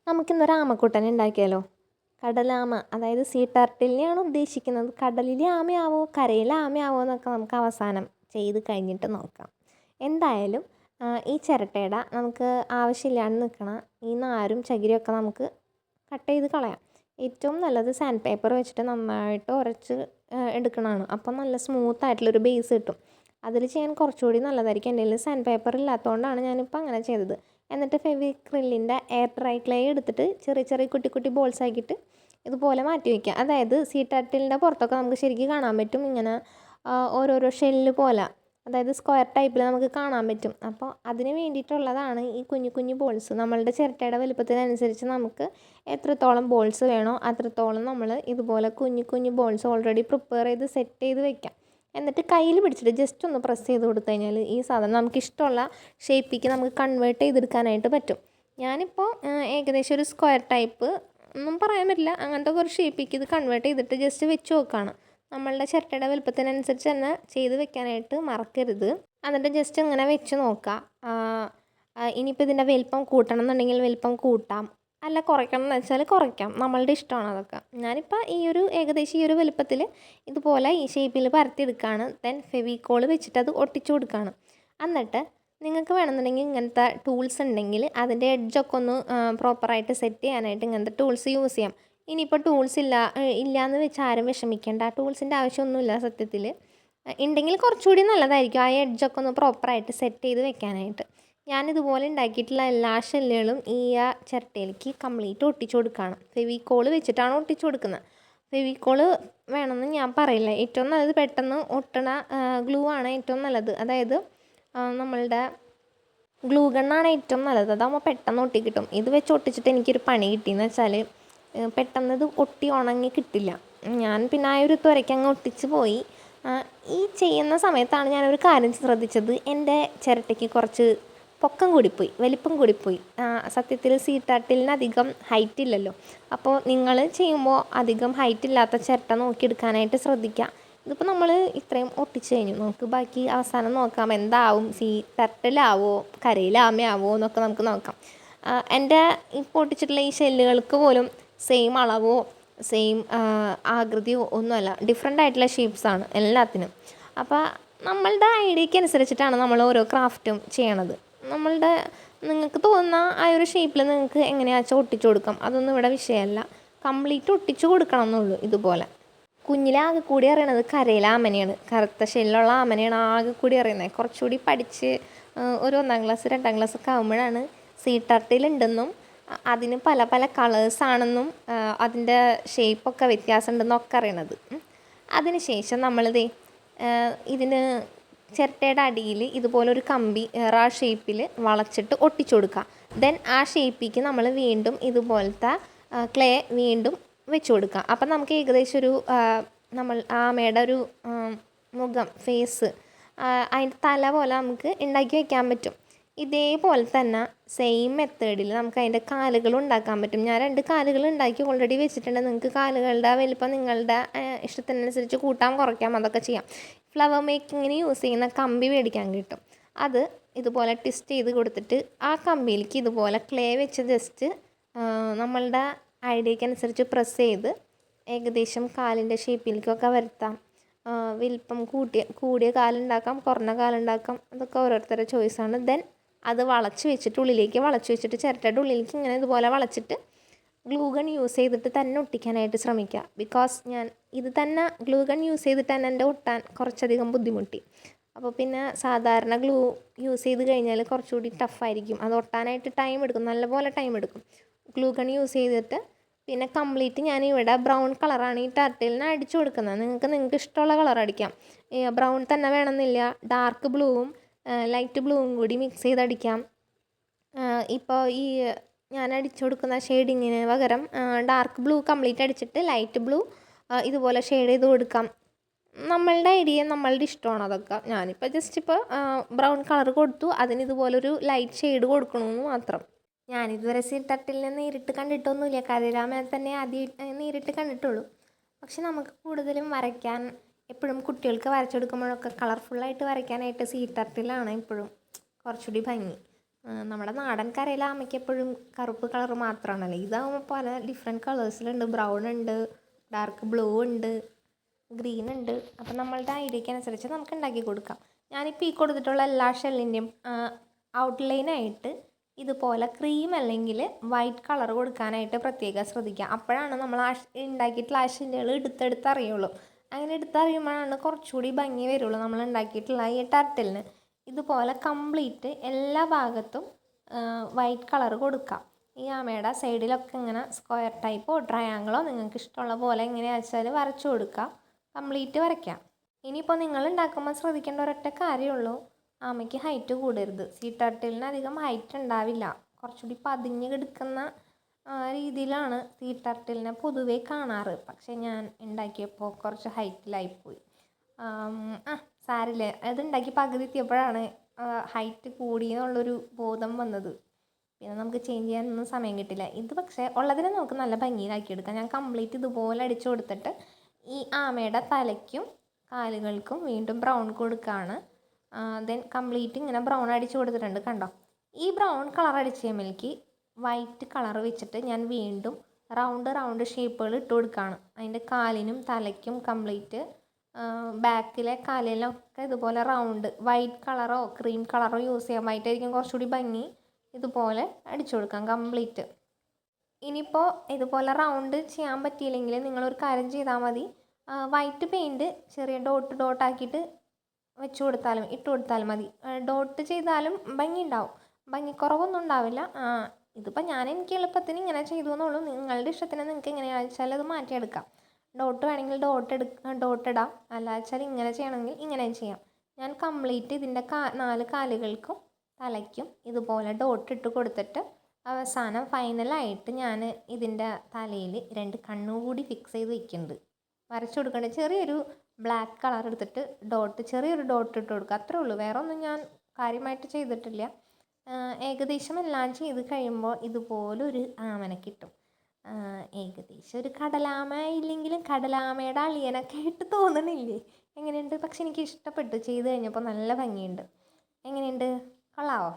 നമുക്കിന്നൊരു ആമക്കുട്ടനെ ഉണ്ടാക്കിയാലോ? കടലാമ, അതായത് സീ ടർട്ടിലിനെയാണ് ഉദ്ദേശിക്കുന്നത്. കടലിലെ ആമയാവോ കരയിലെ ആമയാവോ എന്നൊക്കെ നമുക്ക് അവസാനം ചെയ്ത് കഴിഞ്ഞിട്ട് നോക്കാം. എന്തായാലും ഈ ചിരട്ടയുടെ നമുക്ക് ആവശ്യമില്ലാണ്ട് നിൽക്കണ ഈ നാരും ചകിരിയൊക്കെ നമുക്ക് കട്ട് ചെയ്ത് കളയാം. ഏറ്റവും നല്ലത് സാൻഡ് പേപ്പർ വെച്ചിട്ട് നന്നായിട്ട് ഉരച്ച് എടുക്കണതാണ്. അപ്പം നല്ല സ്മൂത്തായിട്ടുള്ളൊരു ബേസ് കിട്ടും. അതിൽ ചെയ്യാൻ കുറച്ചുകൂടി നല്ലതായിരിക്കും. എൻ്റെ കയ്യിൽ സാൻഡ് പേപ്പർ ഇല്ലാത്തതുകൊണ്ടാണ് ഞാനിപ്പോൾ അങ്ങനെ ചെയ്തത്. എന്നിട്ട് ഫെവിക്രിലിൻ്റെ എയർ ഡ്രൈ ക്ലേ എടുത്തിട്ട് ചെറിയ ചെറിയ കുട്ടി കുട്ടി ബോൾസ് ആക്കിയിട്ട് ഇതുപോലെ മാറ്റി വയ്ക്കുക. അതായത് സീ ടർട്ടിലിൻ്റെ പുറത്തൊക്കെ നമുക്ക് ശരിക്കും കാണാൻ പറ്റും ഇങ്ങനെ ഓരോരോ ഷെല്ല് പോലെ, അതായത് സ്ക്വയർ ടൈപ്പിൽ നമുക്ക് കാണാൻ പറ്റും. അപ്പോൾ അതിന് വേണ്ടിയിട്ടുള്ളതാണ് ഈ കുഞ്ഞു കുഞ്ഞു ബോൾസ്. നമ്മളുടെ ചിരട്ടയുടെ വലുപ്പത്തിനനുസരിച്ച് നമുക്ക് എത്രത്തോളം ബോൾസ് വേണോ അത്രത്തോളം നമ്മൾ ഇതുപോലെ കുഞ്ഞു കുഞ്ഞു ബോൾസ് ഓൾറെഡി പ്രിപ്പയർ ചെയ്ത് സെറ്റ് ചെയ്ത് വെക്കാം. എന്നിട്ട് കയ്യിൽ പിടിച്ചിട്ട് ജസ്റ്റ് ഒന്ന് പ്രസ് ചെയ്ത് കൊടുത്തു കഴിഞ്ഞാൽ ഈ സാധനം നമുക്ക് ഇഷ്ടമുള്ള ഷേപ്പിക്ക് നമുക്ക് കൺവേർട്ട് ചെയ്തെടുക്കാനായിട്ട് പറ്റും. ഞാനിപ്പോൾ ഏകദേശം ഒരു സ്ക്വയർ ടൈപ്പ് ഒന്നും പറയാൻ പറ്റില്ല, അങ്ങനത്തെ ഒരു ഷേപ്പിക്ക് ഇത് കൺവേർട്ട് ചെയ്തിട്ട് ജസ്റ്റ് വെച്ച് നോക്കുകയാണ്. നമ്മളുടെ ചിരട്ടയുടെ വലുപ്പത്തിനനുസരിച്ച് തന്നെ ചെയ്ത് വെക്കാനായിട്ട് മറക്കരുത്. എന്നിട്ട് ജസ്റ്റ് ഇങ്ങനെ വെച്ച് നോക്കുക. ഇനിയിപ്പോൾ ഇതിൻ്റെ വലിപ്പം കൂട്ടണം എന്നുണ്ടെങ്കിൽ വലിപ്പം കൂട്ടാം, അല്ല കുറയ്ക്കണം എന്ന് വെച്ചാൽ കുറയ്ക്കാം. നമ്മളുടെ ഇഷ്ടമാണ് അതൊക്കെ. ഞാനിപ്പോൾ ഏകദേശം ഈ ഒരു വലുപ്പത്തിൽ ഇതുപോലെ ഈ ഷേപ്പിൽ പരത്തിയെടുക്കുകയാണ്. ദെൻ ഫെവിക്കോൾ വെച്ചിട്ട് അത് ഒട്ടിച്ചു കൊടുക്കുകയാണ്. എന്നിട്ട് നിങ്ങൾക്ക് വേണമെന്നുണ്ടെങ്കിൽ ഇങ്ങനത്തെ ടൂൾസ് ഉണ്ടെങ്കിൽ അതിൻ്റെ എഡ്ജൊക്കെ ഒന്ന് പ്രോപ്പറായിട്ട് സെറ്റ് ചെയ്യാനായിട്ട് ഇങ്ങനത്തെ ടൂൾസ് യൂസ് ചെയ്യാം. ഇനിയിപ്പോൾ ടൂൾസ് ഇല്ലയെന്ന് വെച്ച് ആരും വിഷമിക്കേണ്ട. ടൂൾസിൻ്റെ ആവശ്യമൊന്നുമില്ല സത്യത്തിൽ. ഉണ്ടെങ്കിൽ കുറച്ചുകൂടി നല്ലതായിരിക്കും ആ എഡ്ജൊക്കെ ഒന്ന് പ്രോപ്പറായിട്ട് സെറ്റ് ചെയ്ത് വെക്കാനായിട്ട്. ഞാനിതുപോലെ ഉണ്ടാക്കിയിട്ടുള്ള എല്ലാ ഷെല്ലുകളും ഈ ചിരട്ടയിലേക്ക് കംപ്ലീറ്റ് ഒട്ടിച്ചു കൊടുക്കുകയാണ്. ഫെവിക്കോൾ വെച്ചിട്ടാണ് ഒട്ടിച്ചു കൊടുക്കുന്നത്. ഫെവിക്കോൾ വേണമെന്ന് ഞാൻ പറയില്ല. ഏറ്റവും നല്ലത് പെട്ടെന്ന് ഒട്ടണ ഗ്ലൂ ആണ് ഏറ്റവും നല്ലത്. അതായത് നമ്മളുടെ ഗ്ലൂ ഗണ്ണാണ് ഏറ്റവും നല്ലത്. അതാകുമ്പോൾ പെട്ടെന്ന് ഒട്ടി കിട്ടും. ഇത് വെച്ച് ഒട്ടിച്ചിട്ട് എനിക്കൊരു പണി കിട്ടിയെന്ന് വെച്ചാൽ പെട്ടെന്ന് ഇത് ഒട്ടി ഉണങ്ങി കിട്ടില്ല. ഞാൻ പിന്നെ ആ ഒരു തുരയ്ക്കങ്ങ് ഒട്ടിച്ച് പോയി. ഈ ചെയ്യുന്ന സമയത്താണ് ഞാനൊരു കാര്യം ശ്രദ്ധിച്ചത്. എൻ്റെ ചിരട്ടയ്ക്ക് കുറച്ച് പൊക്കം കൂടിപ്പോയി, വലിപ്പം കൂടിപ്പോയി. സത്യത്തിൽ സീ ടർട്ടിലിന് അധികം ഹൈറ്റ് ഇല്ലല്ലോ. അപ്പോൾ നിങ്ങൾ ചെയ്യുമ്പോൾ അധികം ഹൈറ്റ് ഇല്ലാത്ത ചിരട്ട നോക്കിയെടുക്കാനായിട്ട് ശ്രദ്ധിക്കുക. ഇതിപ്പോൾ നമ്മൾ ഇത്രയും ഒട്ടിച്ച് കഴിഞ്ഞു. നമുക്ക് ബാക്കി അവസാനം നോക്കാം എന്താവും, സീ ടർട്ടിലാവോ കരയിലാമയാവോ എന്നൊക്കെ നമുക്ക് നോക്കാം. എൻ്റെ ഇപ്പോൾ ഒട്ടിച്ചിട്ടുള്ള ഈ ഷെല്ലുകൾക്ക് പോലും സെയിം അളവോ സെയിം ആകൃതിയോ ഒന്നുമല്ല, ഡിഫറെൻ്റ് ആയിട്ടുള്ള ഷേപ്സാണ് എല്ലാത്തിനും. അപ്പോൾ നമ്മളുടെ ഐഡിയയ്ക്ക് അനുസരിച്ചിട്ടാണ് നമ്മൾ ഓരോ ക്രാഫ്റ്റും ചെയ്യണത്. നിങ്ങൾക്ക് തോന്നുന്ന ആ ഒരു ഷേപ്പിൽ നിങ്ങൾക്ക് എങ്ങനെയാ വെച്ചാൽ ഒട്ടിച്ചു കൊടുക്കാം. അതൊന്നും ഇവിടെ വിഷയമല്ല. കംപ്ലീറ്റ് ഒട്ടിച്ചു കൊടുക്കണം എന്നുള്ളൂ. ഇതുപോലെ കുഞ്ഞിലെ ആകെ കൂടി അറിയണത് കരയിലെ ആമനെയാണ്, കറുത്ത ഷെല്ലുള്ള ആമനെയാണ് ആകെ കൂടി അറിയുന്നത്. കുറച്ചുകൂടി പഠിച്ച് ഒരു 1ാം ക്ലാസ് 2ാം ക്ലാസ് ഒക്കെ ആകുമ്പോഴാണ് സീ ടർട്ടിലുണ്ടെന്നും അതിന് പല പല കളേഴ്സാണെന്നും അതിൻ്റെ ഷേപ്പൊക്കെ വ്യത്യാസം ഉണ്ടെന്നൊക്കെ അറിയണത്. അതിനുശേഷം നമ്മളിത് ഇതിന് ചിരട്ടയുടെ അടിയിൽ ഇതുപോലൊരു കമ്പി ആ ഷേപ്പിൽ വളച്ചിട്ട് ഒട്ടിച്ചു കൊടുക്കുക. ദെൻ ആ ഷേപ്പിക്ക് നമ്മൾ വീണ്ടും ഇതുപോലത്തെ ക്ലേ വീണ്ടും വെച്ച് കൊടുക്കുക. അപ്പം നമുക്ക് ഏകദേശം ഒരു നമ്മൾ ആമയുടെ ഒരു മുഖം, ഫേസ്, അതിൻ്റെ തല പോലെ നമുക്ക് ഉണ്ടാക്കി വയ്ക്കാൻ പറ്റും. ഇതേപോലെ തന്നെ സെയിം മെത്തേഡിൽ നമുക്ക് അതിൻ്റെ കാലുകൾ ഉണ്ടാക്കാൻ പറ്റും. ഞാൻ 2 കാലുകൾ ഉണ്ടാക്കി ഓൾറെഡി വെച്ചിട്ടുണ്ട്. നിങ്ങൾക്ക് കാലുകളുടെ വലിപ്പം നിങ്ങളുടെ ഇഷ്ടത്തിനനുസരിച്ച് കൂട്ടാം കുറയ്ക്കാം, അതൊക്കെ ചെയ്യാം. ഫ്ലവർ മേക്കിങ്ങിന് യൂസ് ചെയ്യുന്ന കമ്പി മേടിക്കാൻ കിട്ടും. അത് ഇതുപോലെ ട്വിസ്റ്റ് ചെയ്ത് കൊടുത്തിട്ട് ആ കമ്പിയിലേക്ക് ഇതുപോലെ ക്ലേ വെച്ച് ജസ്റ്റ് നമ്മളുടെ ഐഡിയയ്ക്ക് അനുസരിച്ച് പ്രസ് ചെയ്ത് ഏകദേശം കാലിൻ്റെ ഷേപ്പിലേക്കൊക്കെ വരുത്താം. വലിപ്പം കൂടിയ കാലുണ്ടാക്കാം, കുറഞ്ഞ കാലുണ്ടാക്കാം. അതൊക്കെ ഓരോരുത്തരുടെ ചോയ്സാണ്. ദെൻ അത് വളച്ച് വെച്ചിട്ട് ഉള്ളിലേക്ക് വളച്ച് വെച്ചിട്ട് ചിരട്ടയുടെ ഉള്ളിലേക്ക് ഇങ്ങനെ ഇതുപോലെ വളച്ചിട്ട് ഗ്ലൂ ഗൺ യൂസ് ചെയ്തിട്ട് തന്നെ ഒട്ടിക്കാനായിട്ട് ശ്രമിക്കുക. ബിക്കോസ് ഞാൻ ഇത് തന്നെ ഗ്ലൂ ഗൺ യൂസ് ചെയ്തിട്ട് തന്നെ എൻ്റെ ഒട്ടാൻ കുറച്ചധികം ബുദ്ധിമുട്ടി. അപ്പോൾ പിന്നെ സാധാരണ ഗ്ലൂ യൂസ് ചെയ്ത് കഴിഞ്ഞാൽ കുറച്ചുകൂടി ടഫായിരിക്കും. അത് ഒട്ടാനായിട്ട് ടൈം എടുക്കും, നല്ലപോലെ ടൈം എടുക്കും. ഗ്ലൂ ഗൺ യൂസ് ചെയ്തിട്ട് പിന്നെ കംപ്ലീറ്റ് ഞാനിവിടെ ബ്രൗൺ കളറാണ് ഈ ടർട്ടിലിന് അടിച്ചു കൊടുക്കുന്നത്. നിങ്ങൾക്ക് ഇഷ്ടമുള്ള കളർ അടിക്കാം. ബ്രൗൺ തന്നെ വേണമെന്നില്ല, ഡാർക്ക് ബ്ലൂവും ലൈറ്റ് ബ്ലൂവും കൂടി മിക്സ് ചെയ്തടിക്കാം. ഇപ്പോൾ ഈ ഞാൻ അടിച്ചു കൊടുക്കുന്ന ഷെയ്ഡിങ്ങിന് പകരം ഡാർക്ക് ബ്ലൂ കംപ്ലീറ്റ് അടിച്ചിട്ട് ലൈറ്റ് ബ്ലൂ ഇതുപോലെ ഷെയ്ഡ് ചെയ്ത് കൊടുക്കാം. നമ്മളുടെ ഐഡിയ, നമ്മളുടെ ഇഷ്ടമാണ് അതൊക്കെ. ഞാനിപ്പോൾ ജസ്റ്റ് ബ്രൗൺ കളർ കൊടുത്തു, അതിന് ഇതുപോലൊരു ലൈറ്റ് ഷെയ്ഡ് കൊടുക്കണമെന്ന് മാത്രം. ഞാനിതുവരെ സീ ടർട്ടിലിനെ നേരിട്ട് കണ്ടിട്ടൊന്നുമില്ല. കരയിലാമയെ തന്നെ ആദ്യം നേരിട്ട് കണ്ടിട്ടുള്ളൂ. പക്ഷെ നമുക്ക് കൂടുതലും വരയ്ക്കാൻ എപ്പോഴും കുട്ടികൾക്ക് വരച്ചു കൊടുക്കുമ്പോഴൊക്കെ കളർഫുള്ളായിട്ട് വരയ്ക്കാനായിട്ട് സീ ടർട്ടിലാണ് എപ്പോഴും കുറച്ചുകൂടി ഭംഗി. നമ്മുടെ നാടൻ കരയിലെ ആമയ്ക്ക് എപ്പോഴും കറുപ്പ് കളർ മാത്രമാണല്ലോ. ഇതാകുമ്പോൾ പല ഡിഫറെൻറ്റ് കളേഴ്സിലുണ്ട്. ബ്രൗൺ ഉണ്ട്, ഡാർക്ക് ബ്ലൂ ഉണ്ട്, ഗ്രീൻ ഉണ്ട്. അപ്പം നമ്മളുടെ ഐഡിയയ്ക്ക് അനുസരിച്ച് നമുക്ക് ഉണ്ടാക്കി കൊടുക്കാം. ഞാനിപ്പോൾ ഈ കൊടുത്തിട്ടുള്ള എല്ലാ ഷെല്ലിൻ്റെയും ഔട്ട്ലൈനായിട്ട് ഇതുപോലെ ക്രീം അല്ലെങ്കിൽ വൈറ്റ് കളർ കൊടുക്കാനായിട്ട് പ്രത്യേകം ശ്രദ്ധിക്കുക. അപ്പോഴാണ് നമ്മൾ ഉണ്ടാക്കിയിട്ടുള്ള ആ ഷെല്ലുകൾ എടുത്തെടുത്ത് അറിയുള്ളൂ. അങ്ങനെ എടുത്തറിയുമ്പോഴാണ് കുറച്ചുകൂടി ഭംഗി വരുള്ളൂ നമ്മൾ ഉണ്ടാക്കിയിട്ടുള്ള ഈ ടർട്ടിലിന്. ഇതുപോലെ കംപ്ലീറ്റ് എല്ലാ ഭാഗത്തും വൈറ്റ് കളർ കൊടുക്കാം. ഈ ആമയുടെ സൈഡിലൊക്കെ ഇങ്ങനെ സ്ക്വയർ ടൈപ്പോ ട്രയാങ്കിളോ നിങ്ങൾക്ക് ഇഷ്ടമുള്ള പോലെ എങ്ങനെയാണെന്ന് വെച്ചാൽ വരച്ചു കൊടുക്കുക. കംപ്ലീറ്റ് വരയ്ക്കാം. ഇനിയിപ്പോൾ നിങ്ങൾ ഉണ്ടാക്കുമ്പോൾ ശ്രദ്ധിക്കേണ്ട ഒരൊറ്റ കാര്യമുള്ളൂ, ആമയ്ക്ക് ഹൈറ്റ് കൂടരുത്. സീ ടർട്ടിലിന് അധികം ഹൈറ്റ് ഉണ്ടാവില്ല. കുറച്ചുകൂടി പതിഞ്ഞ് കിടക്കുന്ന രീതിയിലാണ് സീ ടർട്ടിലിനെ പൊതുവേ കാണാറ്. പക്ഷേ ഞാൻ ഉണ്ടാക്കിയപ്പോൾ കുറച്ച് ഹൈറ്റിലായിപ്പോയി. സാരില്ല, അതുണ്ടാക്കി പകുതി എത്തിയപ്പോഴാണ് ഹൈറ്റ് കൂടി എന്നുള്ളൊരു ബോധം വന്നത്. പിന്നെ നമുക്ക് ചേഞ്ച് ചെയ്യാനൊന്നും സമയം കിട്ടില്ല. ഇത് പക്ഷേ ഉള്ളതിനെ നമുക്ക് നല്ല ഭംഗിയിലാക്കിയെടുക്കാം. ഞാൻ കംപ്ലീറ്റ് ഇതുപോലെ അടിച്ചു കൊടുത്തിട്ട് ഈ ആമയുടെ തലയ്ക്കും കാലുകൾക്കും വീണ്ടും ബ്രൗൺ കൊടുക്കുകയാണ്. ദെൻ കംപ്ലീറ്റ് ഇങ്ങനെ ബ്രൗൺ അടിച്ചു കൊടുത്തിട്ടുണ്ട്, കണ്ടോ. ഈ ബ്രൗൺ കളർ അടിച്ച കഴിയുമ്പോഴേക്ക് വൈറ്റ് കളർ വെച്ചിട്ട് ഞാൻ വീണ്ടും റൗണ്ട് ഷേപ്പുകൾ ഇട്ട് കൊടുക്കുകയാണ്. അതിൻ്റെ കാലിനും തലയ്ക്കും കംപ്ലീറ്റ് ബാക്കിലെ കാലിലൊക്കെ ഇതുപോലെ റൗണ്ട് വൈറ്റ് കളറോ ക്രീം കളറോ യൂസ് ചെയ്യാൻ വൈറ്റായിരിക്കും കുറച്ചുകൂടി ഭംഗി. ഇതുപോലെ അടിച്ചു കൊടുക്കാം കംപ്ലീറ്റ്. ഇനിയിപ്പോൾ ഇതുപോലെ റൗണ്ട് ചെയ്യാൻ പറ്റിയില്ലെങ്കിൽ നിങ്ങളൊരു കാര്യം ചെയ്താൽ മതി. വൈറ്റ് പെയിൻറ്റ് ചെറിയ ഡോട്ടാക്കിയിട്ട് ഇട്ട് കൊടുത്താലും മതി. ഡോട്ട് ചെയ്താലും ഭംഗി ഉണ്ടാവും, ഭംഗിക്കുറവൊന്നും ഉണ്ടാവില്ല. ഇതിപ്പോൾ എനിക്ക് എളുപ്പത്തിന് ഇങ്ങനെ ചെയ്തു എന്നുള്ളൂ. നിങ്ങളുടെ ഇഷ്ടത്തിന് നിങ്ങൾക്ക് എങ്ങനെയാണെന്ന് വെച്ചാൽ അത് മാറ്റിയെടുക്കാം. ഡോട്ട് വേണമെങ്കിൽ ഡോട്ട് ഇടാം, അല്ല വെച്ചാൽ ഇങ്ങനെ ചെയ്യണമെങ്കിൽ ഇങ്ങനെ ചെയ്യാം. ഞാൻ കംപ്ലീറ്റ് ഇതിൻ്റെ 4 കാലുകൾക്കും തലയ്ക്കും ഇതുപോലെ ഡോട്ട് ഇട്ട് കൊടുത്തിട്ട് അവസാനം ഫൈനലായിട്ട് ഞാൻ ഇതിൻ്റെ തലയിൽ 2 കണ്ണുകൂടി ഫിക്സ് ചെയ്ത് വയ്ക്കുന്നുണ്ട്. വരച്ചു കൊടുക്കേണ്ട ചെറിയൊരു ബ്ലാക്ക് കളർ എടുത്തിട്ട് ചെറിയൊരു ഡോട്ട് ഇട്ട് കൊടുക്കുക, അത്രേ ഉള്ളൂ. വേറെ ഒന്നും ഞാൻ കാര്യമായിട്ട് ചെയ്തിട്ടില്ല. ഏകദേശം എല്ലാം ചെയ്ത് കഴിയുമ്പോൾ ഇതുപോലൊരു ആമനെ കിട്ടും. ഏകദേശം ഒരു കടലാമ ഇല്ലെങ്കിലും കടലാമയുടെ അളിയനൊക്കെ ആയിട്ട് തോന്നണില്ലേ? എങ്ങനെയുണ്ട്? പക്ഷെ എനിക്ക് ഇഷ്ടപ്പെട്ടു. ചെയ്ത് കഴിഞ്ഞപ്പോൾ നല്ല ഭംഗിയുണ്ട്. എങ്ങനെയുണ്ട്? കൊള്ളാവോ?